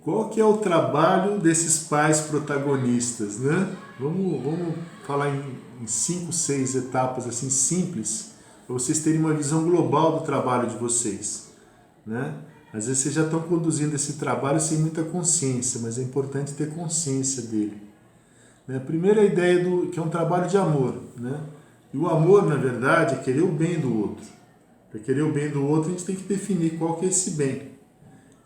qual que é o trabalho desses pais protagonistas, né? Vamos falar em 5, 6 etapas assim simples, para vocês terem uma visão global do trabalho de vocês, né? Às vezes vocês já estão conduzindo esse trabalho sem muita consciência, mas é importante ter consciência dele. A primeira ideia que é um trabalho de amor, né? E o amor, na verdade, é querer o bem do outro. Para querer o bem do outro, a gente tem que definir qual que é esse bem.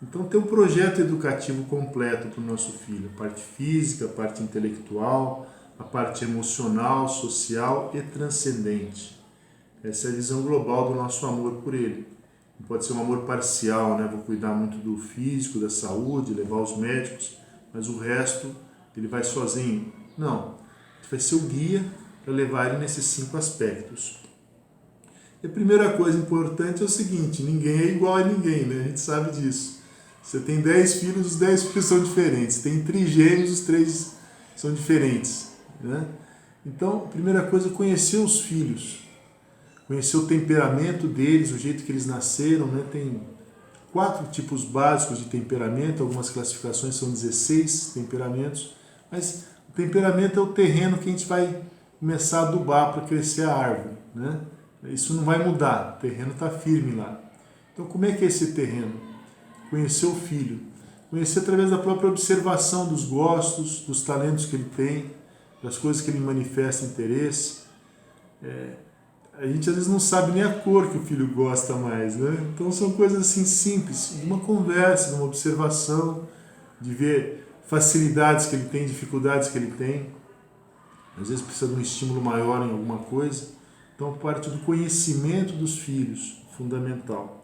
Então, ter um projeto educativo completo para o nosso filho. A parte física, a parte intelectual, a parte emocional, social e transcendente. Essa é a visão global do nosso amor por ele. Não pode ser um amor parcial, né? Vou cuidar muito do físico, da saúde, levar os médicos, mas o resto ele vai sozinho. Não, a gente vai ser o guia para levar ele nesses 5 aspectos. E a primeira coisa importante é o seguinte, ninguém é igual a ninguém, né? A gente sabe disso. Você tem 10 filhos, os 10 filhos são diferentes. Tem trigêmeos, os 3 são diferentes, né? Então, a primeira coisa é conhecer os filhos. Conhecer o temperamento deles, o jeito que eles nasceram, né? Tem 4 tipos básicos de temperamento, algumas classificações são 16 temperamentos, mas o temperamento é o terreno que a gente vai começar a adubar para crescer a árvore, né? Isso não vai mudar, o terreno está firme lá. Então, como é que é esse terreno? Conhecer o filho. Conhecer através da própria observação dos gostos, dos talentos que ele tem, das coisas que ele manifesta interesse. A gente às vezes não sabe nem a cor que o filho gosta mais, né? Então são coisas assim simples, de uma conversa, de uma observação, de ver facilidades que ele tem, dificuldades que ele tem. Às vezes precisa de um estímulo maior em alguma coisa. Então parte do conhecimento dos filhos, fundamental.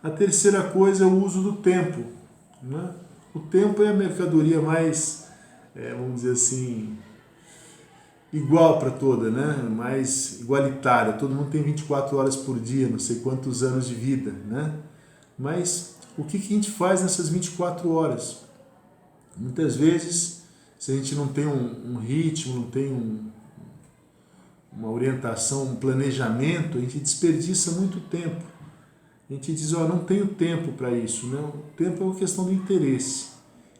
A terceira coisa é o uso do tempo, né? O tempo é a mercadoria mais, vamos dizer assim, igual para toda, né? Mais igualitária. Todo mundo tem 24 horas por dia, não sei quantos anos de vida, né? Mas o que a gente faz nessas 24 horas? Muitas vezes, se a gente não tem um ritmo, não tem uma orientação, um planejamento, a gente desperdiça muito tempo. A gente diz, não tenho tempo para isso, né? O tempo é uma questão do interesse.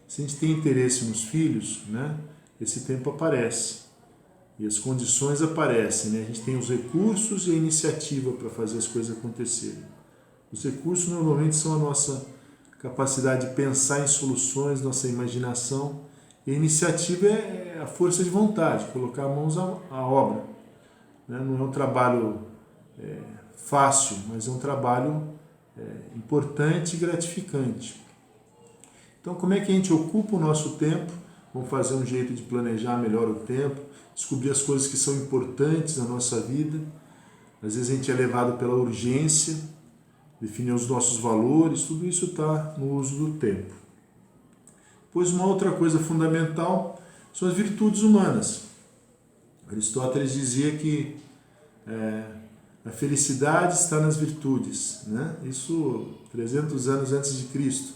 Se a gente tem interesse nos filhos, né? Esse tempo aparece. E as condições aparecem, né? A gente tem os recursos e a iniciativa para fazer as coisas acontecerem. Os recursos normalmente são a nossa capacidade de pensar em soluções, nossa imaginação. E a iniciativa é a força de vontade, colocar mãos à obra, né? Não é um trabalho fácil, mas é um trabalho importante e gratificante. Então, como é que a gente ocupa o nosso tempo? Vamos fazer um jeito de planejar melhor o tempo, descobrir as coisas que são importantes na nossa vida. Às vezes a gente é levado pela urgência, definir os nossos valores, tudo isso está no uso do tempo. Pois uma outra coisa fundamental são as virtudes humanas. Aristóteles dizia que a felicidade está nas virtudes, né? Isso 300 anos antes de Cristo.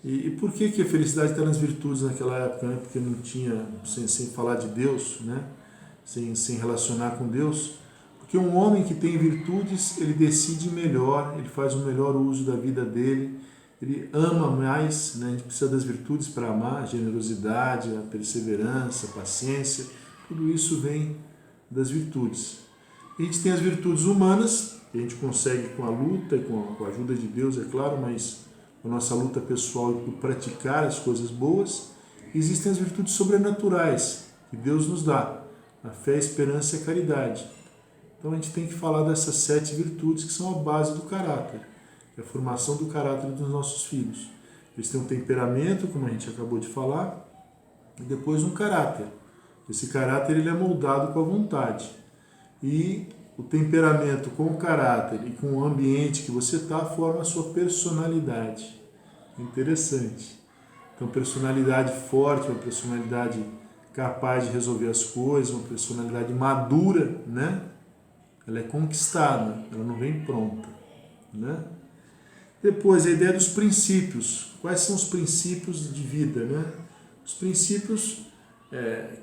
E por que a felicidade está nas virtudes naquela época? Né? Porque não tinha, sem falar de Deus, né? sem relacionar com Deus. Porque um homem que tem virtudes, ele decide melhor, ele faz o melhor uso da vida dele, ele ama mais, né? A gente precisa das virtudes para amar, a generosidade, a perseverança, a paciência, tudo isso vem das virtudes. A gente tem as virtudes humanas, que a gente consegue com a luta e com a ajuda de Deus, é claro, mas a nossa luta pessoal e por praticar as coisas boas. Existem as virtudes sobrenaturais que Deus nos dá, a fé, a esperança e a caridade. Então a gente tem que falar dessas 7 virtudes que são a base do caráter, é a formação do caráter dos nossos filhos. Eles têm um temperamento, como a gente acabou de falar, e depois um caráter. Esse caráter ele é moldado com a vontade. E o temperamento com o caráter e com o ambiente que você está forma a sua personalidade. Interessante. Então, personalidade forte, uma personalidade capaz de resolver as coisas, uma personalidade madura, né? Ela é conquistada, ela não vem pronta, né? Depois, a ideia dos princípios. Quais são os princípios de vida, né? Os princípios,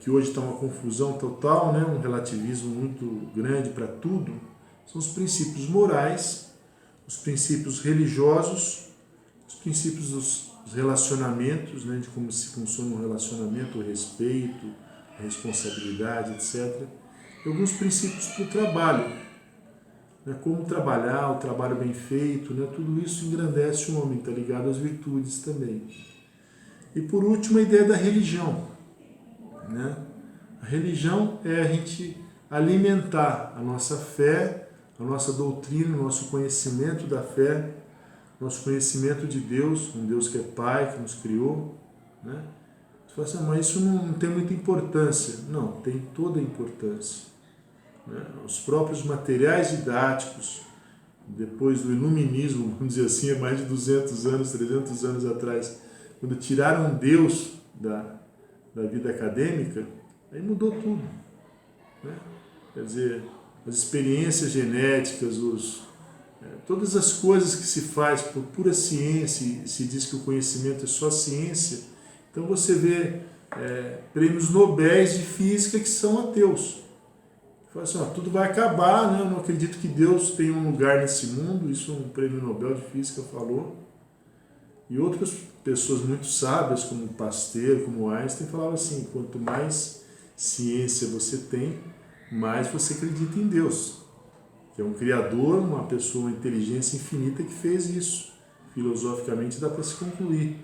que hoje está uma confusão total, né? Um relativismo muito grande para tudo, são os princípios morais, os princípios religiosos, os princípios dos os relacionamentos, né, de como se funciona um relacionamento, o respeito, a responsabilidade, etc. E alguns princípios para o trabalho, né, como trabalhar, o trabalho bem feito, né, tudo isso engrandece o homem, está ligado às virtudes também. E por último, a ideia da religião. Né? A religião é a gente alimentar a nossa fé, a nossa doutrina, o nosso conhecimento da fé, nosso conhecimento de Deus, um Deus que é Pai, que nos criou. Né? Você fala assim, mas isso não tem muita importância. Não, tem toda a importância. Né? Os próprios materiais didáticos, depois do iluminismo, vamos dizer assim, há mais de 200 anos, 300 anos atrás, quando tiraram Deus da vida acadêmica, aí mudou tudo. Né? Quer dizer, as experiências genéticas, todas as coisas que se faz por pura ciência, e se diz que o conhecimento é só ciência, então você vê prêmios Nobéis de física que são ateus. Fala assim, tudo vai acabar, né? Eu não acredito que Deus tenha um lugar nesse mundo, isso um prêmio Nobel de física falou. E outras pessoas muito sábias, como Pasteur, como Einstein, falavam assim, quanto mais ciência você tem, mais você acredita em Deus, que é um criador, uma pessoa, uma inteligência infinita que fez isso. Filosoficamente dá para se concluir.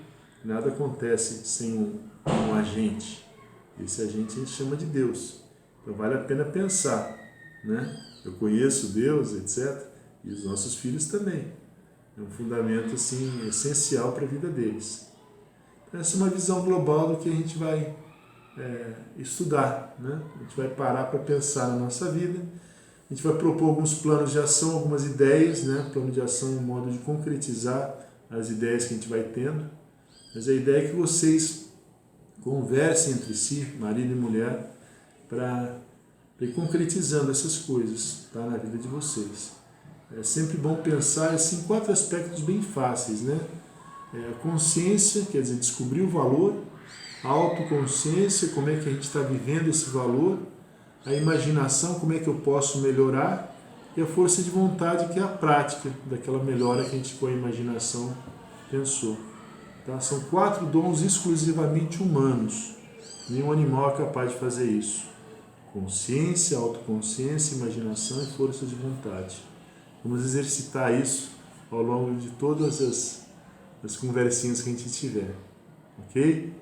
Nada acontece sem um agente. Esse agente a gente chama de Deus. Então vale a pena pensar, né? Eu conheço Deus, etc. E os nossos filhos também. É um fundamento assim, essencial para a vida deles. Então, essa é uma visão global do que a gente vai estudar. Né? A gente vai parar para pensar na nossa vida. A gente vai propor alguns planos de ação, algumas ideias. Né? Plano de ação é um modo de concretizar as ideias que a gente vai tendo. Mas a ideia é que vocês conversem entre si, marido e mulher, para ir concretizando essas coisas, tá, na vida de vocês. É sempre bom pensar assim, em 4 aspectos bem fáceis, né? A consciência, quer dizer, descobrir o valor, a autoconsciência, como é que a gente está vivendo esse valor, a imaginação, como é que eu posso melhorar, e a força de vontade, que é a prática daquela melhora que a gente com a imaginação pensou. Tá? São 4 dons exclusivamente humanos. Nenhum animal é capaz de fazer isso. Consciência, autoconsciência, imaginação e força de vontade. Vamos exercitar isso ao longo de todas as conversinhas que a gente tiver. Ok?